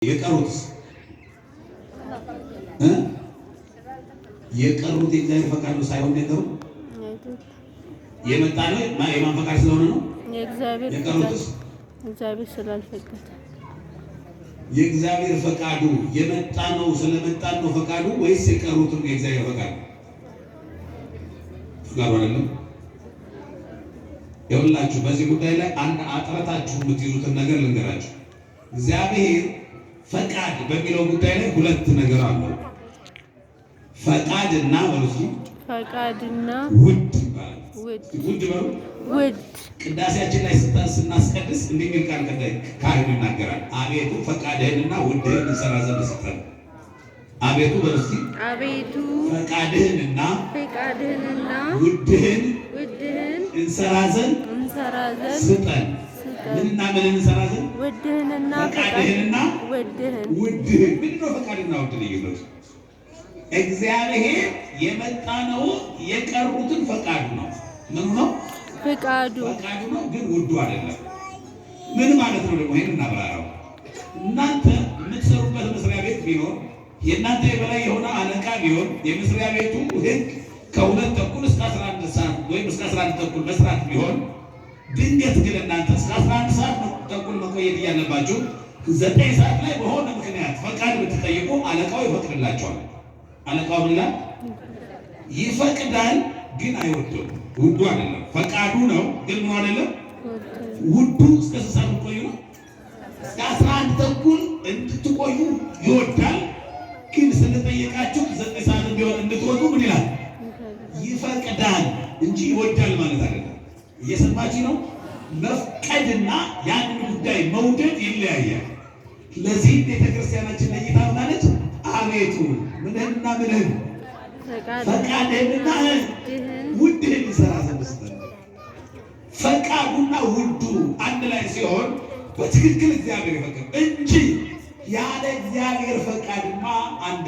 የቀሩት የእግዚአብሔር ፈቃድ ነው ሳይሆን ነገሩ የመጣ ነው። የማን ፈቃድ ስለሆነ ነው? የእግዚአብሔር ፈቃድ። እግዚአብሔር ስላልፈቀደ የእግዚአብሔር ፈቃዱ የመጣ ነው። ስለመጣ ነው ፈቃዱ ወይስ የቀሩትም የእግዚአብሔር ፈቃድ? ፈቃዱ አይደለም። ይኸውላችሁ በዚህ ጉዳይ ላይ አንድ አጥረታችሁ የምትይዙትን ነገር ልንገራችሁ። እግዚአብሔር ፈቃድ በሚለው ጉዳይ ላይ ሁለት ነገር አለው። ፈቃድና ወልሲ ፈቃድና ውድ ይባላል። ውድ ነው። ውድ ቅዳሴያችን ላይ ስናስቀድስ እንዲህ የሚል ቃል ካህኑ ይናገራል። አቤቱ ፈቃድህንና ውድህን እንሰራ ዘንድ ስጠን። አቤቱ ወልሲ አቤቱ ፈቃድህንና ውድህን እንሰራ ዘንድ ስጠን። ምንና ምን እንሰራ ዘንድ? ውድህንና ፈቃድህንና ውድህን። ምንድን ነው ፈቃድና ውድ ልዩነቱ? እግዚአብሔር የመጣ ነው የቀሩትን ፈቃዱ ነው። ምኑ ነው? ፈቃዱ ነው፣ ግን ውዱ አይደለም። ምን ማለት ነው ደግሞ? ይሄን እናብራራው። እናንተ የምትሰሩበት መስሪያ ቤት ቢኖር የእናንተ የበላይ የሆነ አለቃ ቢሆን የመስሪያ ቤቱ ሕግ ከ2 ተኩል እስከ 11 ሰዓት ወይም እስከ 11 ተኩል መስራት ቢሆን ድንገት ግን እናንተ እስከ 11 ሰዓት ተኩል መቆየት እያለባችሁ 9 ሰዓት ላይ በሆነ ምክንያት ፈቃድ ብትጠይቁ አለቃው ይፈቅድላቸዋል። አለቃው ምን ይላል? ይፈቅዳል፣ ግን አይወደውም። ውዱ አይደለም። ፈቃዱ ነው፣ ግን ምን አይደለም? ውዱ እስከ 6 ሰዓት ቆዩ ነው። እስከ 11 ተኩል እንድትቆዩ ይወዳል፣ ግን ስለጠየቃችሁ 9 ሰዓት ቢሆን እንድትወጡ ምን ይላል? ይፈቅዳል እንጂ ይወዳል ማለት አይደለም። እየሰማችሁ ነው? መፍቀድና ያንን ጉዳይ መውደድ ይለያያል። ለዚህ ቤተክርስቲያናችን ለይታ ማለት አቤቱ ምንህንና ምንህን ፈቃድህንና ውድህን ይሰራ ዘንድ ስጠን። ፈቃዱና ውዱ አንድ ላይ ሲሆን በትክክል እግዚአብሔር ይፈቅድ እንጂ ያለ እግዚአብሔር ፈቃድማ አንድ